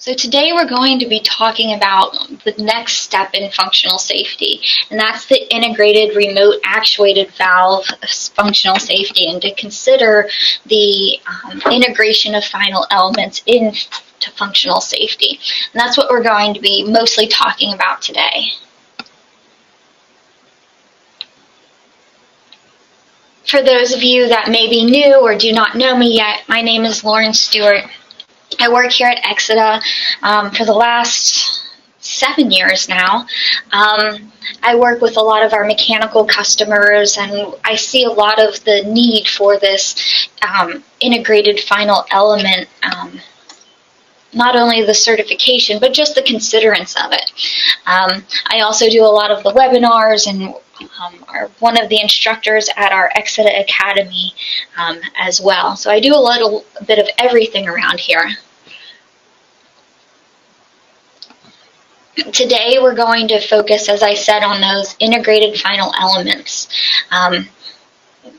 So today we're going to be talking about the next step in functional safety, and that's the integrated remote actuated valve functional safety, and to consider the integration of final elements into functional safety. And that's what we're going to be mostly talking about today. For those of you that may be new or do not know me yet, my name is Loren Stewart. I work here at Exida for the last 7 years now. I work with a lot of our mechanical customers, and I see a lot of the need for this integrated final element, not only the certification, but just the considerance of it. I also do a lot of the webinars and are one of the instructors at our Exida Academy as well. So I do a little bit of everything around here. Today we're going to focus, as I said, on those integrated final elements.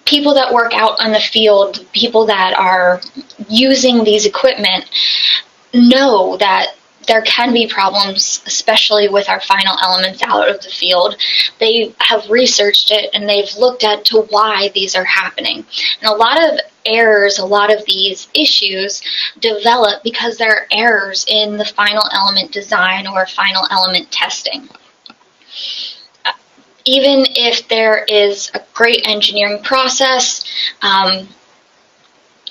People that work out on the field, people that are using these equipment, know that there can be problems, especially with our final elements out of the field. They have researched it and they've looked at to why these are happening. And a lot of errors, a lot of these issues develop because there are errors in the final element design or final element testing. Even if there is a great engineering process,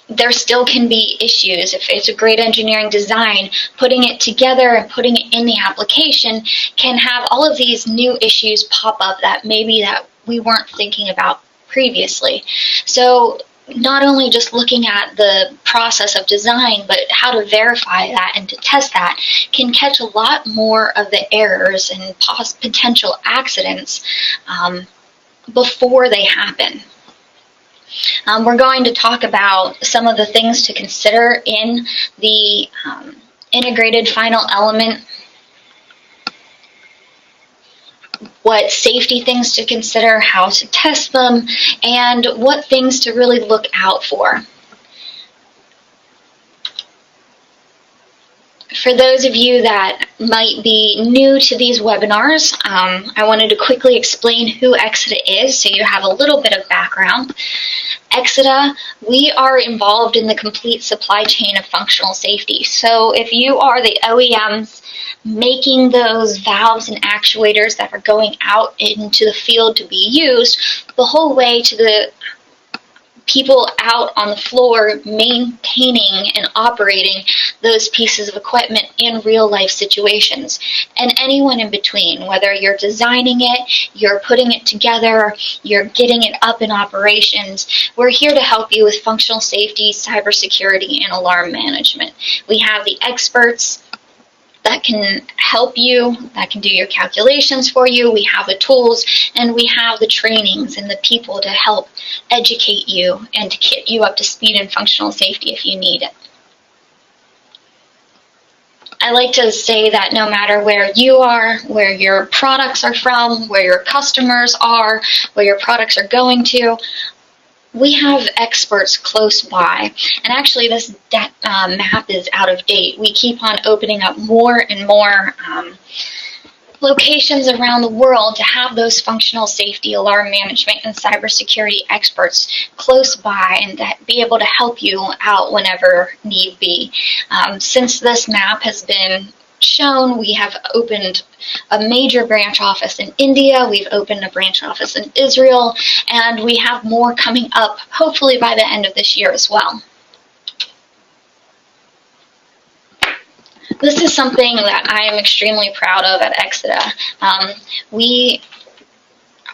there still can be issues. If it's a great engineering design, putting it together and putting it in the application can have all of these new issues pop up that maybe that we weren't thinking about previously. So not only just looking at the process of design, but how to verify that and to test that can catch a lot more of the errors and potential accidents before they happen. We're going to talk about some of the things to consider in the integrated final element, what safety things to consider, how to test them, and what things to really look out for. For those of you that might be new to these webinars, I wanted to quickly explain who Exida is so you have a little bit of background. Exida, we are involved in the complete supply chain of functional safety. So if you are the OEMs making those valves and actuators that are going out into the field to be used, the whole way to the people out on the floor maintaining and operating those pieces of equipment in real life situations, and anyone in between, whether you're designing it, you're putting it together, you're getting it up in operations. We're here to help you with functional safety, cybersecurity, and alarm management. We have the experts that can help you, that can do your calculations for you. We have the tools, and we have the trainings and the people to help educate you and to get you up to speed in functional safety if you need it. I like to say that no matter where you are, where your products are from, where your customers are, where your products are going to, we have experts close by. And actually this map is out of date. We keep on opening up more and more locations around the world to have those functional safety, alarm management, and cybersecurity experts close by and to be able to help you out whenever need be. Since this map has been shown, we have opened a major branch office in India, we've opened a branch office in Israel, and we have more coming up, hopefully by the end of this year as well. This is something that I am extremely proud of at Exida. We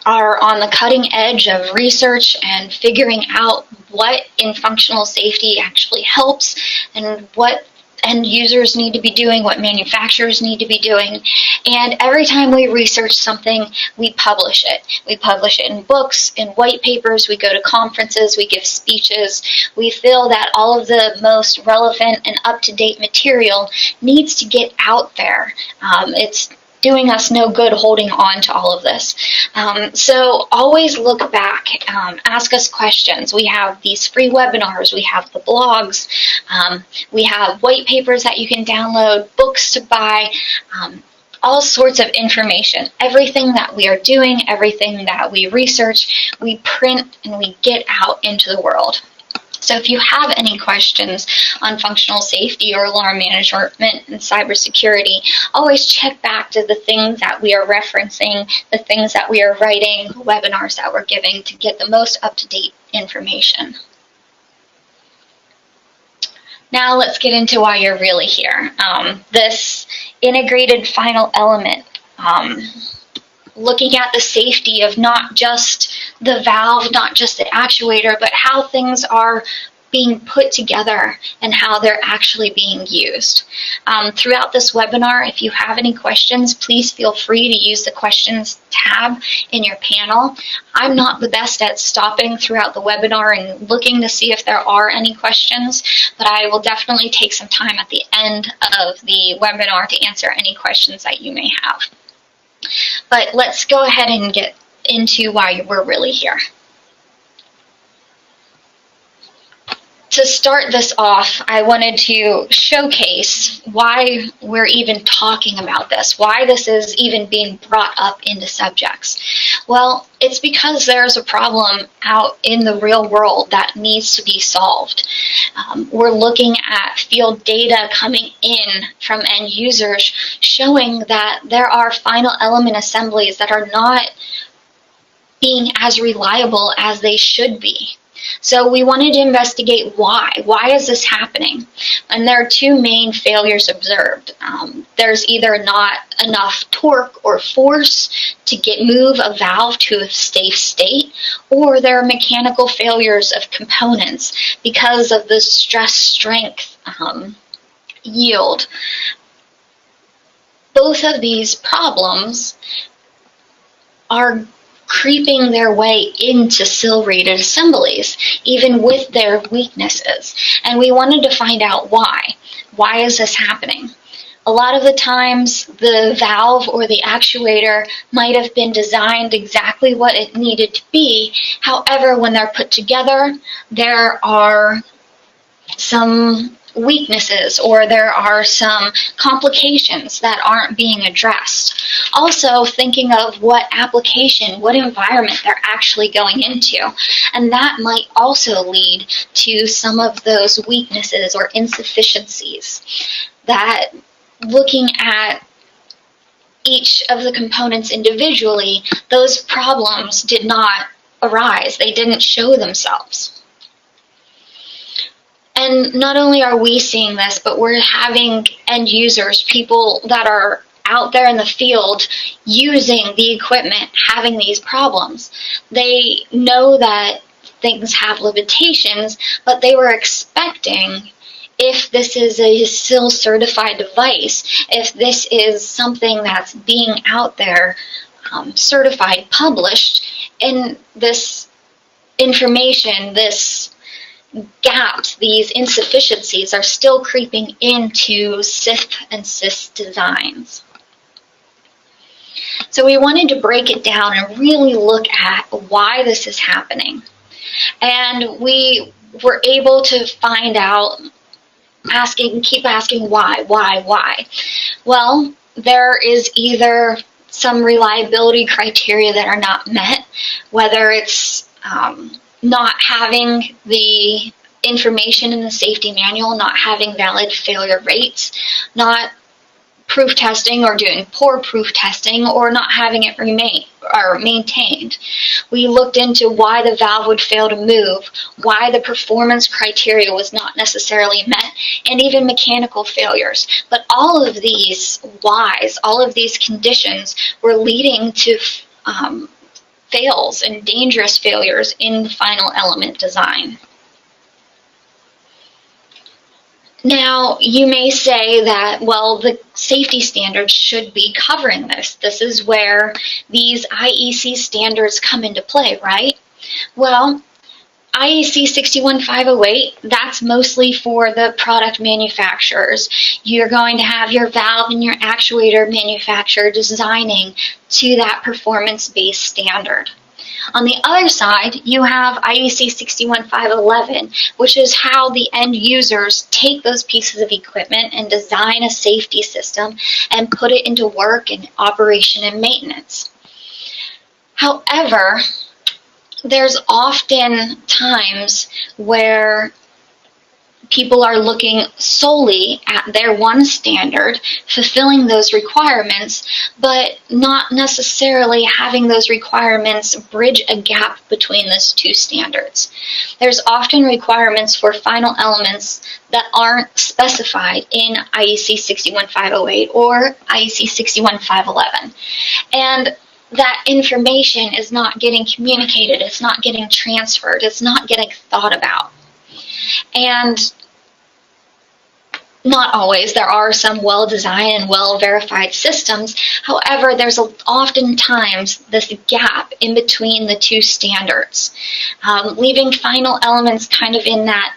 are on the cutting edge of research and figuring out what in functional safety actually helps and what end users need to be doing, what manufacturers need to be doing. And every time we research something, we publish it. We publish it in books, in white papers, we go to conferences, we give speeches. We feel that all of the most relevant and up-to-date material needs to get out there. It's doing us no good holding on to all of this. So always look back, ask us questions. We have these free webinars, we have the blogs, we have white papers that you can download, books to buy, all sorts of information. Everything that we are doing, everything that we research, we print and we get out into the world. So if you have any questions on functional safety or alarm management and cybersecurity, always check back to the things that we are referencing, the things that we are writing, the webinars that we're giving to get the most up-to-date information. Now let's get into why you're really here. This integrated final element, looking at the safety of not just the valve, not just the actuator, but how things are being put together and how they're actually being used. Throughout this webinar, if you have any questions, please feel free to use the questions tab in your panel. I'm not the best at stopping throughout the webinar and looking to see if there are any questions, but I will definitely take some time at the end of the webinar to answer any questions that you may have. But let's go ahead and get into why we're really here. To start this off, I wanted to showcase why we're even talking about this, why this is even being brought up into subjects. Well, it's because there's a problem out in the real world that needs to be solved. We're looking at field data coming in from end users showing that there are final element assemblies that are not being as reliable as they should be. So we wanted to investigate why. Why is this happening? And there are two main failures observed. There's either not enough torque or force to move a valve to a safe state, or there are mechanical failures of components because of the stress strength yield. Both of these problems are creeping their way into SIL rated assemblies, even with their weaknesses. And we wanted to find out why. Why is this happening? A lot of the times, the valve or the actuator might have been designed exactly what it needed to be. However, when they're put together, there are some weaknesses or there are some complications that aren't being addressed. Also thinking of what application, what environment they're actually going into, and that might also lead to some of those weaknesses or insufficiencies. That looking at each of the components individually, those problems did not arise, they didn't show themselves. And not only are we seeing this, but we're having end users, people that are out there in the field using the equipment, having these problems. They know that things have limitations, but they were expecting, if this is a SIL certified device, if this is something that's being out there certified, published, and this information, this gaps, these insufficiencies are still creeping into SIF and SIS designs. So we wanted to break it down and really look at why this is happening. And we were able to find out, keep asking why. Well, there is either some reliability criteria that are not met, whether it's not having the information in the safety manual, not having valid failure rates, not proof testing or doing poor proof testing, or not having it maintained. We looked into why the valve would fail to move, why the performance criteria was not necessarily met, and even mechanical failures. But all of these whys, all of these conditions were leading to fails and dangerous failures in the final element design. Now, you may say that, well, the safety standards should be covering this. This is where these IEC standards come into play, right? Well, IEC 61508, that's mostly for the product manufacturers. You're going to have your valve and your actuator manufacturer designing to that performance-based standard. On the other side, you have IEC 61511, which is how the end users take those pieces of equipment and design a safety system and put it into work and operation and maintenance. However, there's often times where people are looking solely at their one standard, fulfilling those requirements, but not necessarily having those requirements bridge a gap between those two standards. There's often requirements for final elements that aren't specified in IEC 61508 or IEC 61511. And that information is not getting communicated, it's not getting transferred, it's not getting thought about. And not always. There are some well-designed and well-verified systems. However, there's oftentimes this gap in between the two standards, leaving final elements kind of in that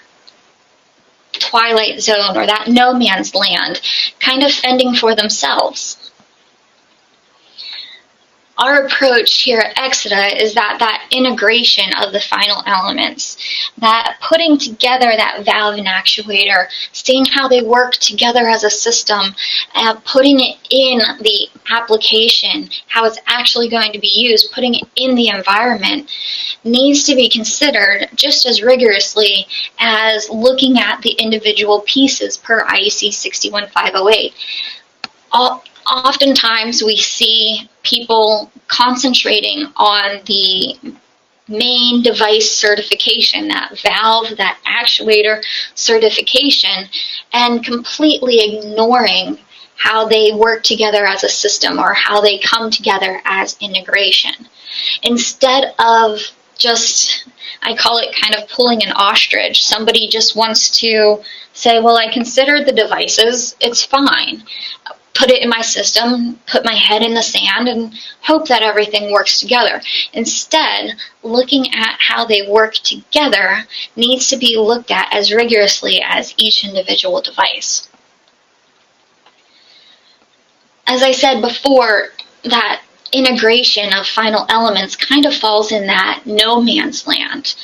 twilight zone or that no man's land, kind of fending for themselves. Our approach here at Exida is that integration of the final elements, that putting together that valve and actuator, seeing how they work together as a system, putting it in the application, how it's actually going to be used, putting it in the environment, needs to be considered just as rigorously as looking at the individual pieces per IEC 61508. Oftentimes we see people concentrating on the main device certification, that valve, that actuator certification, and completely ignoring how they work together as a system or how they come together as integration. Instead of just, I call it kind of pulling an ostrich. Somebody just wants to say, well, I considered the devices, it's fine. Put it in my system, put my head in the sand, and hope that everything works together. Instead, looking at how they work together needs to be looked at as rigorously as each individual device. As I said before, that integration of final elements kind of falls in that no man's land.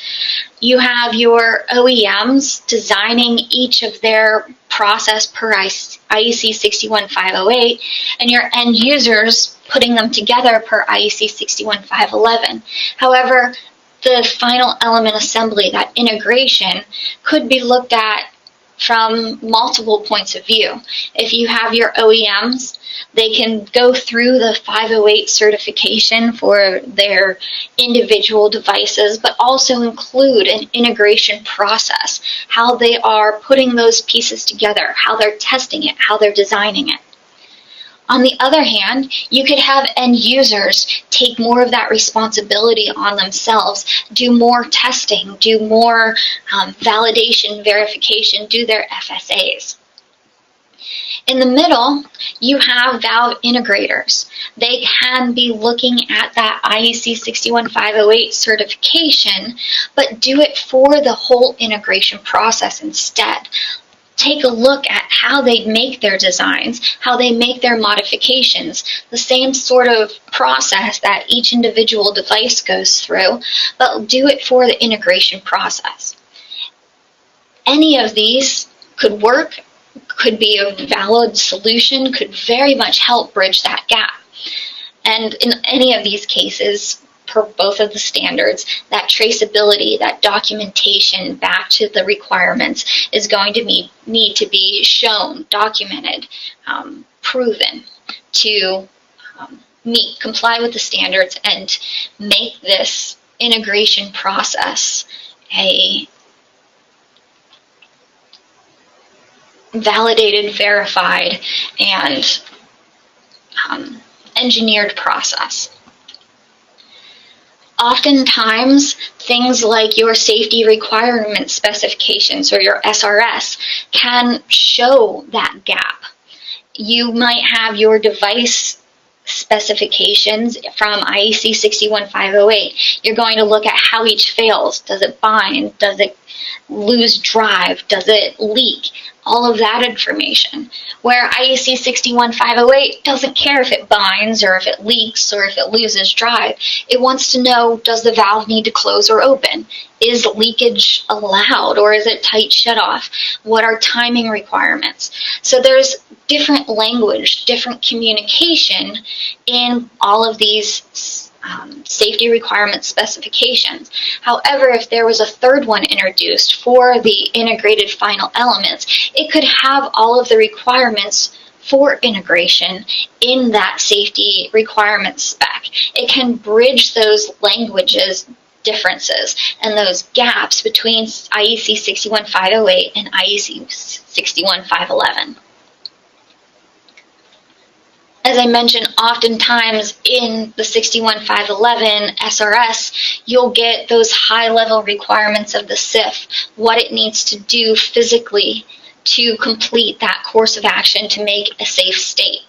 You have your OEMs designing each of their process per IEC 61508, and your end users putting them together per IEC 61511. However, the final element assembly, that integration, could be looked at from multiple points of view. If you have your OEMs, they can go through the 508 certification for their individual devices, but also include an integration process, how they are putting those pieces together, how they're testing it, how they're designing it. On the other hand, you could have end users take more of that responsibility on themselves, do more testing, do more validation, verification, do their FSAs. In the middle, you have valve integrators. They can be looking at that IEC 61508 certification, but do it for the whole integration process instead. Take a look at how they make their designs, how they make their modifications, the same sort of process that each individual device goes through, but do it for the integration process. Any of these could work, could be a valid solution, could very much help bridge that gap. And in any of these cases, per both of the standards, that traceability, that documentation back to the requirements is going to need to be shown, documented, proven to comply with the standards and make this integration process a validated, verified, and engineered process. Oftentimes, things like your safety requirement specifications or your SRS can show that gap. You might have your device specifications from IEC 61508. You're going to look at how each fails. Does it bind? Does it lose drive? Does it leak? All of that information. Where IEC 61508 doesn't care if it binds or if it leaks or if it loses drive. It wants to know, does the valve need to close or open? Is leakage allowed or is it tight shut off? What are timing requirements? So there's different language, different communication in all of these safety requirement specifications. However, if there was a third one introduced for the integrated final elements, it could have all of the requirements for integration in that safety requirement spec. It can bridge those languages differences and those gaps between IEC 61508 and IEC 61511. As I mentioned, oftentimes in the 61511 SRS, you'll get those high-level requirements of the SIF, what it needs to do physically to complete that course of action to make a safe state.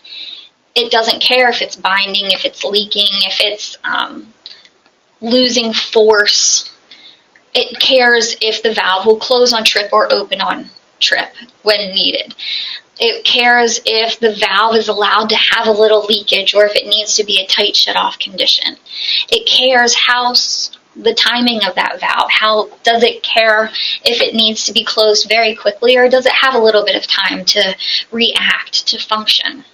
It doesn't care if it's binding, if it's leaking, if it's losing force. It cares if the valve will close on trip or open on trip when needed. It cares if the valve is allowed to have a little leakage or if it needs to be a tight shut-off condition. It cares how the timing of that valve. How does it care if it needs to be closed very quickly or does it have a little bit of time to react, to function?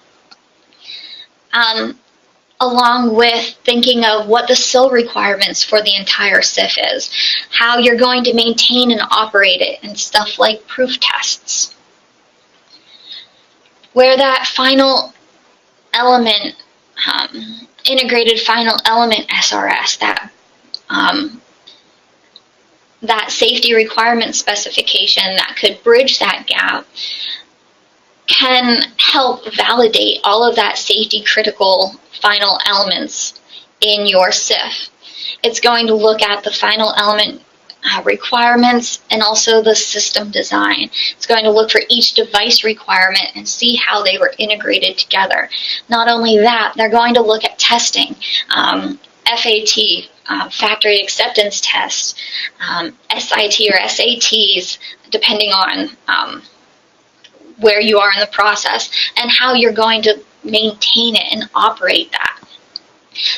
Along with thinking of what the SIL requirements for the entire SIF is, how you're going to maintain and operate it, and stuff like proof tests. Where that final element, integrated final element SRS, that safety requirement specification that could bridge that gap, can help validate all of that safety critical final elements in your SIF. It's going to look at the final element requirements and also the system design. It's going to look for each device requirement and see how they were integrated together. Not only that, they're going to look at testing, FAT, factory acceptance tests, SIT or SATs, depending on where you are in the process, and how you're going to maintain it and operate that.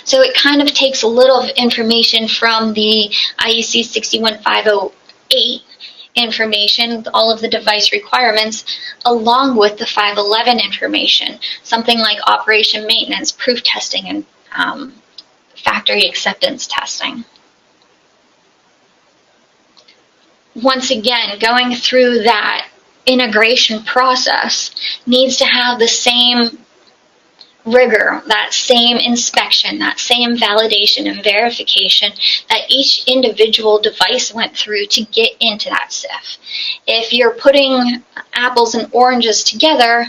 So it kind of takes a little information from the IEC 61508 information, all of the device requirements, along with the 511 information, something like operation maintenance, proof testing, and factory acceptance testing. Once again, going through that integration process needs to have the same rigor, that same inspection, that same validation and verification that each individual device went through to get into that SIF. If you're putting apples and oranges together,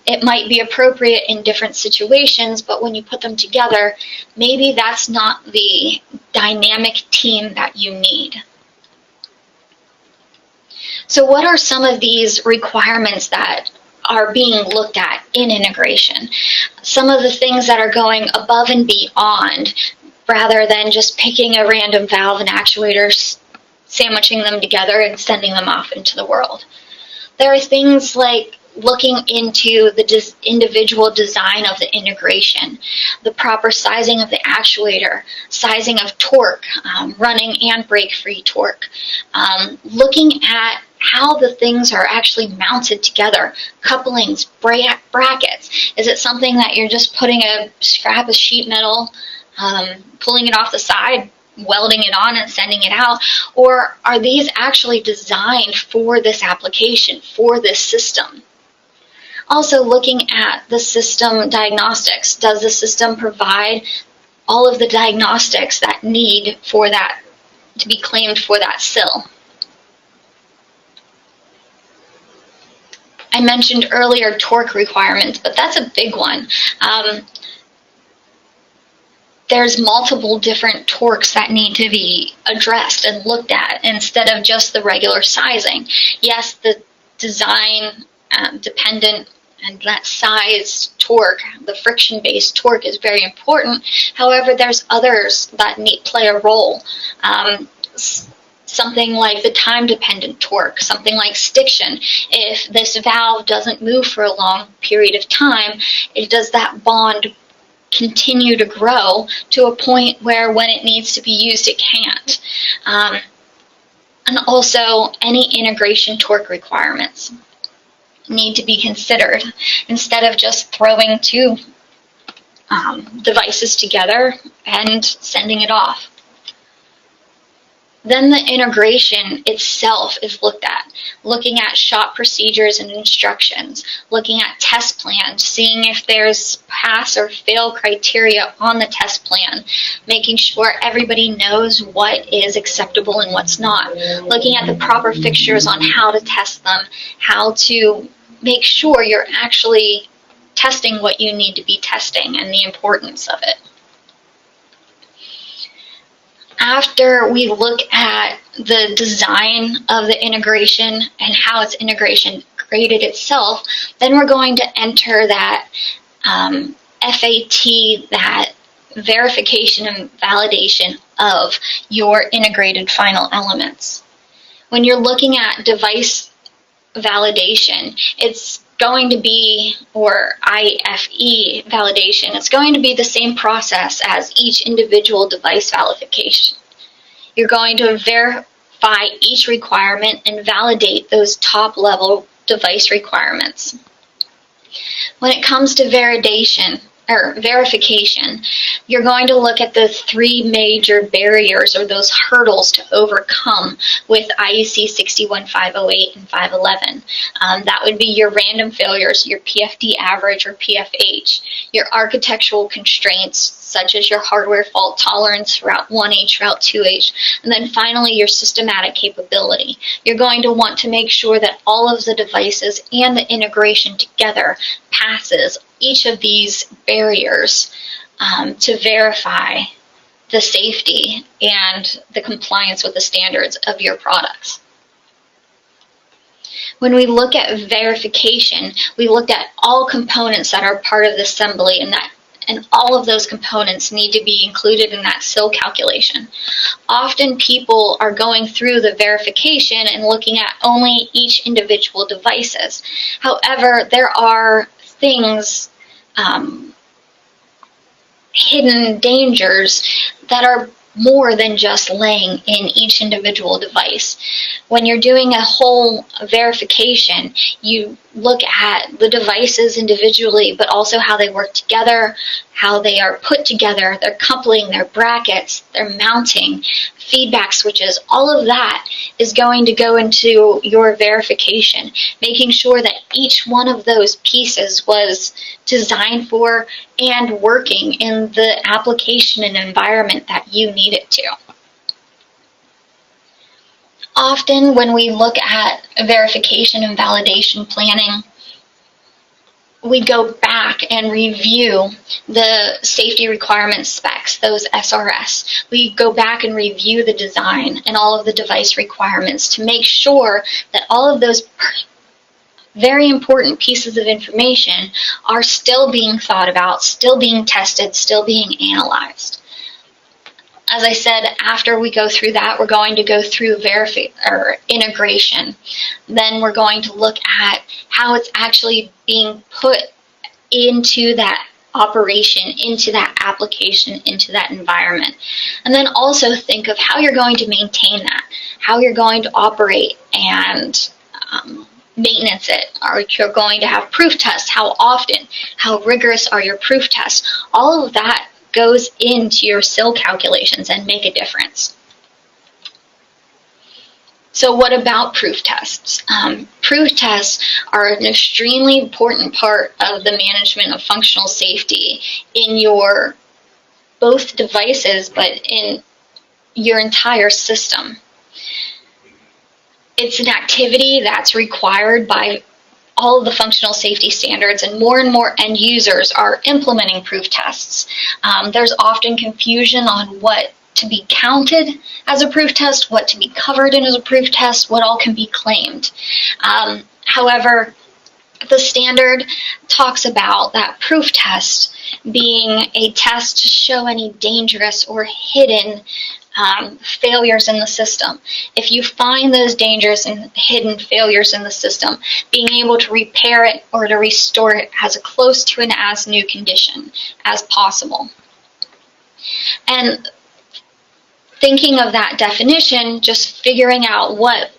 it might be appropriate in different situations, but when you put them together, maybe that's not the dynamic team that you need. So what are some of these requirements that are being looked at in integration? Some of the things that are going above and beyond, rather than just picking a random valve and actuator, sandwiching them together and sending them off into the world. There are things like looking into the individual design of the integration, the proper sizing of the actuator, sizing of torque, running and brake-free torque, looking at how the things are actually mounted together, couplings, brackets. Is it something that you're just putting a scrap of sheet metal, pulling it off the side, welding it on and sending it out, or are these actually designed for this application, for this system? Also looking at the system diagnostics. Does the system provide all of the diagnostics that need for that to be claimed for that SIL? I mentioned earlier torque requirements, but that's a big one. There's multiple different torques that need to be addressed and looked at instead of just the regular sizing. Yes, the design dependent and that size torque, the friction-based torque, is very important. However, there's others that play a role. Something like the time-dependent torque, something like stiction. If this valve doesn't move for a long period of time, does that bond continue to grow to a point where when it needs to be used, it can't? And also, any integration torque requirements need to be considered instead of just throwing two devices together and sending it off. Then the integration itself is looked at, looking at shop procedures and instructions, looking at test plans, seeing if there's pass or fail criteria on the test plan, making sure everybody knows what is acceptable and what's not, looking at the proper fixtures on how to test them, how to make sure you're actually testing what you need to be testing, and the importance of it. After we look at the design of the integration and how it's integrated itself, then we're going to enter that FAT, that verification and validation of your integrated final elements. When you're looking at device validation, it's going to be, or IFE validation, it's going to be the same process as each individual device validation. You're going to verify each requirement and validate those top-level device requirements. When it comes to verification, you're going to look at the three major barriers or those hurdles to overcome with IEC 61508 and 511. That would be your random failures, your PFD average or PFH, your architectural constraints such as your hardware fault tolerance, Route 1H, Route 2H, and then finally your systematic capability. You're going to want to make sure that all of the devices and the integration together passes each of these barriers to verify the safety and the compliance with the standards of your products. When we look at verification, we looked at all components that are part of the assembly, and all of those components need to be included in that SIL calculation. Often people are going through the verification and looking at only each individual devices. However, there are things, hidden dangers that are more than just laying in each individual device. When you're doing a whole verification, you look at the devices individually, but also how they work together, how they are put together, their coupling, their brackets, their mounting, feedback switches. All of that is going to go into your verification, making sure that each one of those pieces was designed for and working in the application and environment that you need it to. Often when we look at verification and validation planning, we go back and review the safety requirement specs, those SRS. We go back and review the design and all of the device requirements to make sure that all of those very important pieces of information are still being thought about, still being tested, still being analyzed. As I said, after we go through that, we're going to go through integration. Then we're going to look at how it's actually being put into that operation, into that application, into that environment. And then also think of how you're going to maintain that, how you're going to operate and maintenance it. Are you going to have proof tests? How often? How rigorous are your proof tests? All of that goes into your SIL calculations and make a difference. So what about proof tests? Proof tests are an extremely important part of the management of functional safety in your both devices, but in your entire system. It's an activity that's required by all of the functional safety standards, and more end users are implementing proof tests. There's often confusion on what to be counted as a proof test, what to be covered in as a proof test, what all can be claimed. However, The standard talks about that proof test being a test to show any dangerous or hidden failures in the system. If you find those dangerous and hidden failures in the system, being able to repair it or to restore it as close to an as new condition as possible. And thinking of that definition, just figuring out what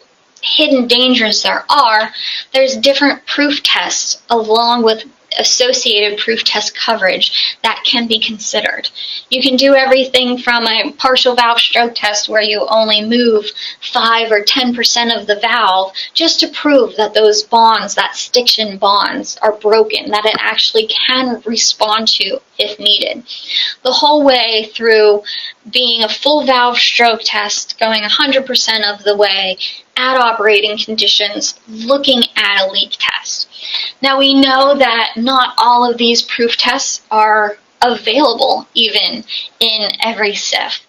hidden dangers there are, there's different proof tests along with associated proof test coverage that can be considered. You can do everything from a partial valve stroke test where you only move 5 or 10% of the valve just to prove that those bonds, that stiction bonds, are broken, that it actually can respond to if needed. The whole way through being a full valve stroke test, going 100% of the way at operating conditions, looking at a leak test. Now we know that not all of these proof tests are available even in every SIF.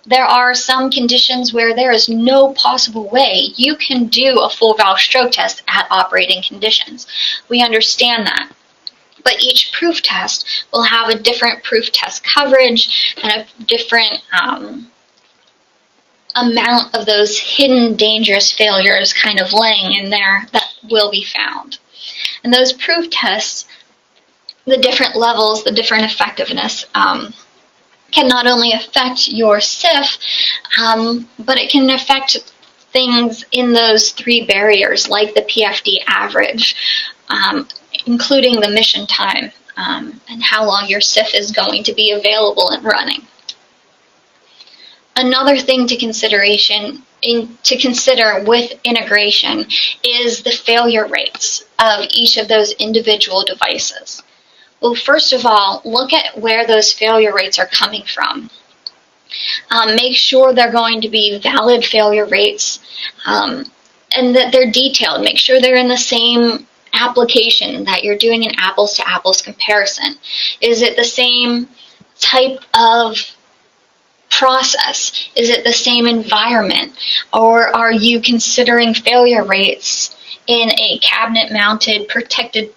There are some conditions where there is no possible way you can do a full valve stroke test at operating conditions. We understand that. But each proof test will have a different proof test coverage and a different amount of those hidden dangerous failures kind of laying in there that will be found. And those proof tests, the different levels, the different effectiveness, can not only affect your SIF, but it can affect things in those 3 barriers, like the PFD average, including the mission time, and how long your SIF is going to be available and running. Another thing to consider with integration is the failure rates of each of those individual devices. Well, first of all, look at where those failure rates are coming from. Make sure they're going to be valid failure rates and that they're detailed. Make sure they're in the same application, that you're doing an apples to apples comparison. Is it the same type of process? Is it the same environment? Or are you considering failure rates in a cabinet mounted protected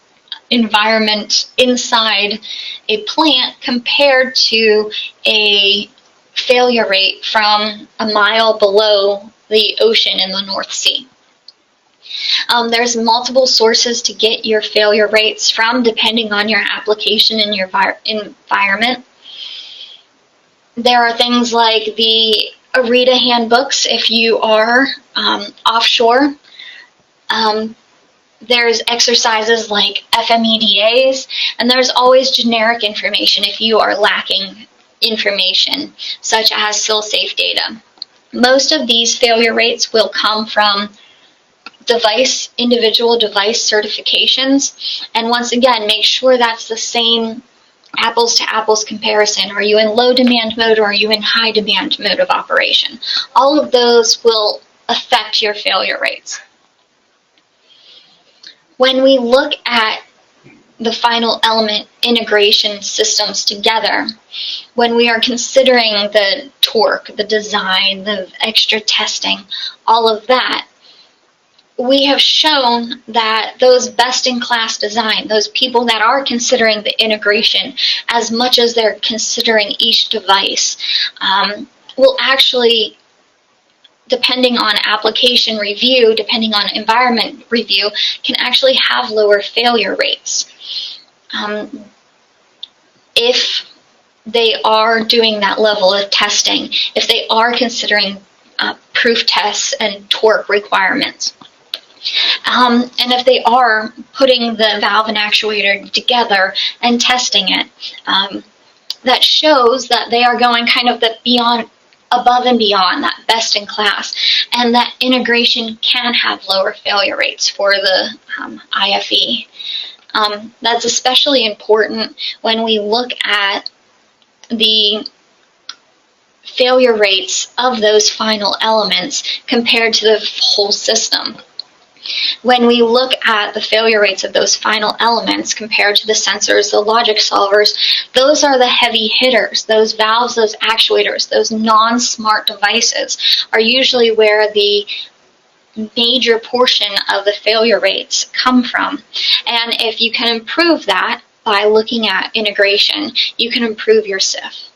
environment inside a plant compared to a failure rate from a mile below the ocean in the North Sea? There's multiple sources to get your failure rates from depending on your application and your environment. There are things like the ARITA handbooks if you are offshore. There's exercises like FMEDAs, and there's always generic information if you are lacking information, such as SIL safe data. Most of these failure rates will come from individual device certifications, and once again, make sure that's the same apples to apples comparison. Are you in low demand mode or are you in high demand mode of operation? All of those will affect your failure rates. When we look at the final element integration systems together, when we are considering the torque, the design, the extra testing, all of that, we have shown that those best-in-class design, those people that are considering the integration as much as they're considering each device, will actually, depending on application review, depending on environment review, can actually have lower failure rates. If they are doing that level of testing, if they are considering proof tests and torque requirements. And if they are putting the valve and actuator together and testing it, that shows that they are going kind of above and beyond that best in class, and that integration can have lower failure rates for the IFE. That's especially important when we look at the failure rates of those final elements compared to the whole system. When we look at the failure rates of those final elements compared to the sensors, the logic solvers, those are the heavy hitters. Those valves, those actuators, those non-smart devices are usually where the major portion of the failure rates come from. And if you can improve that by looking at integration, you can improve your SIF.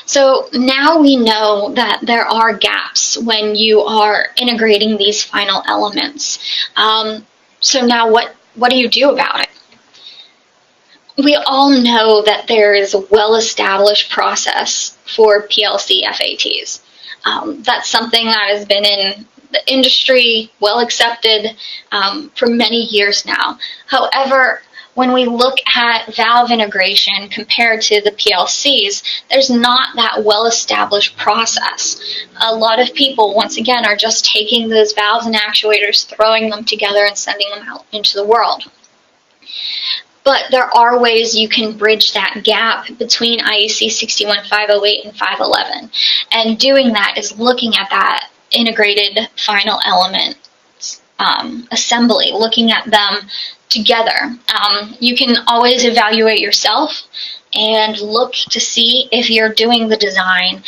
So now we know that there are gaps when you are integrating these final elements. So now what do you do about it? We all know that there is a well-established process for PLC FATs. That's something that has been in the industry, well accepted for many years now. However, when we look at valve integration compared to the PLCs, there's not that well-established process. A lot of people, once again, are just taking those valves and actuators, throwing them together and sending them out into the world. But there are ways you can bridge that gap between IEC 61508 and 511. And doing that is looking at that integrated final element assembly, looking at them together. You can always evaluate yourself and look to see if you're doing the design,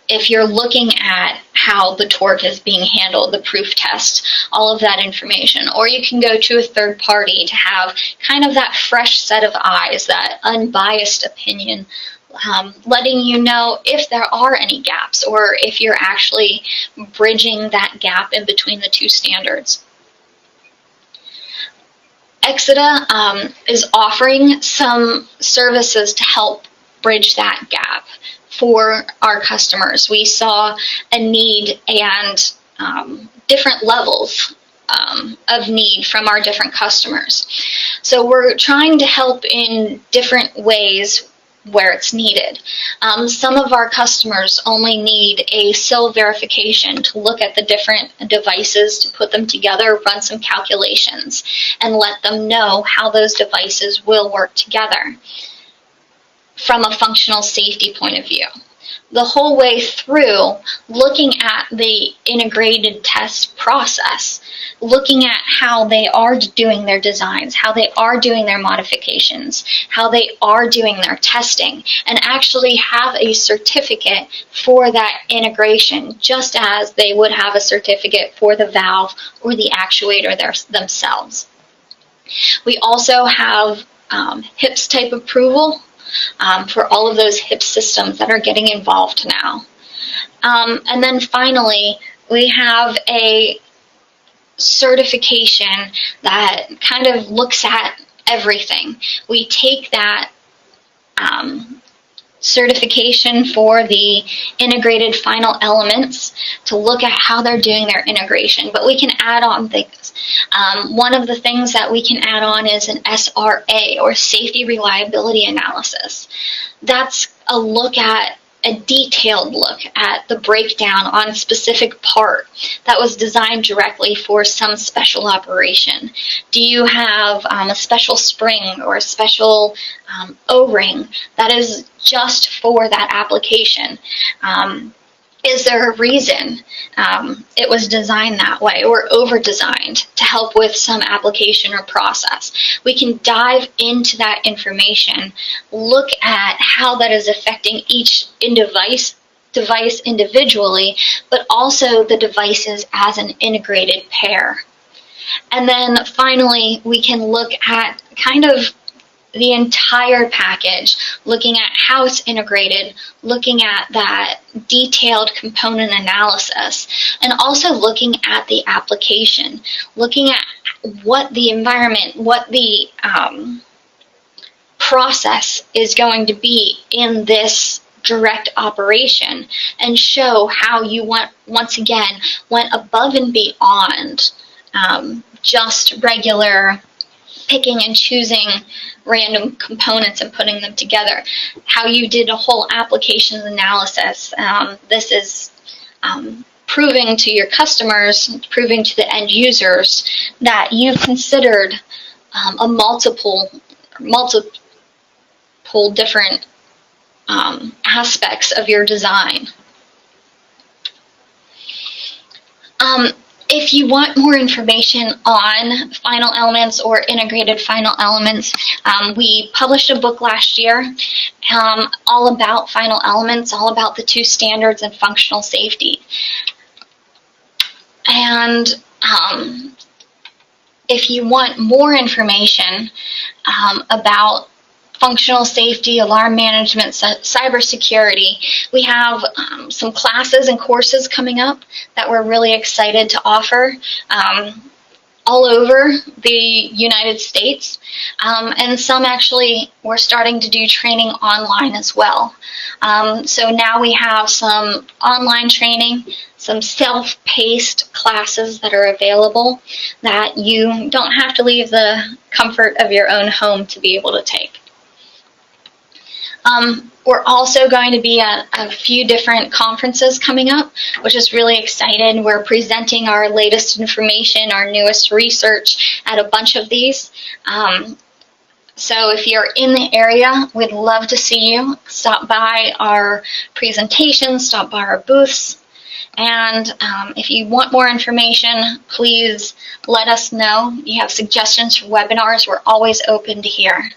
if you're looking at how the torque is being handled, the proof test, all of that information. Or you can go to a third party to have kind of that fresh set of eyes, that unbiased opinion, letting you know if there are any gaps or if you're actually bridging that gap in between the two standards. Exida is offering some services to help bridge that gap for our customers. We saw a need and different levels of need from our different customers. So we're trying to help in different ways where it's needed. Some of our customers only need a SIL verification to look at the different devices, to put them together, run some calculations, and let them know how those devices will work together from a functional safety point of view. The whole way through, looking at the integrated test process, looking at how they are doing their designs, how they are doing their modifications, how they are doing their testing, and actually have a certificate for that integration, just as they would have a certificate for the valve or the actuator themselves. We also have HIPS type approval for all of those HIPS systems that are getting involved now. And then finally, we have a certification that kind of looks at everything. We take that certification for the integrated final elements to look at how they're doing their integration, but we can add on things. One of the things that we can add on is an SRA, or Safety Reliability Analysis. That's a look at a detailed look at the breakdown on a specific part that was designed directly for some special operation. Do you have a special spring or a special O-ring that is just for that application? Is there a reason it was designed that way or over-designed to help with some application or process? We can dive into that information, look at how that is affecting each device individually, but also the devices as an integrated pair. And then finally, we can look at kind of the entire package, looking at how it's integrated, looking at that detailed component analysis, and also looking at the application, looking at what the environment, what the process is going to be in this direct operation, and show how you once again went above and beyond just regular picking and choosing random components and putting them together. How you did a whole applications analysis. This is proving to your customers, proving to the end users that you've considered a multiple different aspects of your design. If you want more information on final elements or integrated final elements, we published a book last year all about final elements, all about the two standards and functional safety. And if you want more information about functional safety, alarm management, cybersecurity, we have some classes and courses coming up that we're really excited to offer all over the United States, and some actually we're starting to do training online as well. So now we have some online training, some self-paced classes that are available that you don't have to leave the comfort of your own home to be able to take. We're also going to be at a few different conferences coming up, which is really exciting. We're presenting our latest information, our newest research at a bunch of these. So if you're in the area, we'd love to see you. Stop by our presentations, stop by our booths. And if you want more information, please let us know. You have suggestions for webinars, we're always open to hear.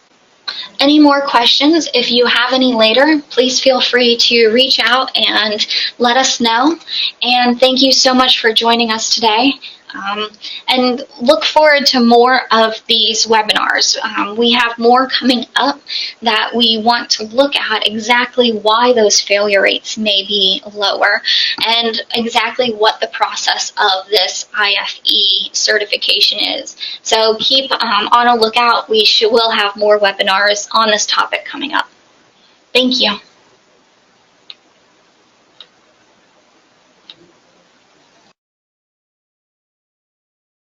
Any more questions? If you have any later, please feel free to reach out and let us know. And thank you so much for joining us today. And look forward to more of these webinars. We have more coming up that we want to look at exactly why those failure rates may be lower and exactly what the process of this IFE certification is. So keep on a lookout. We'll have more webinars on this topic coming up. Thank you.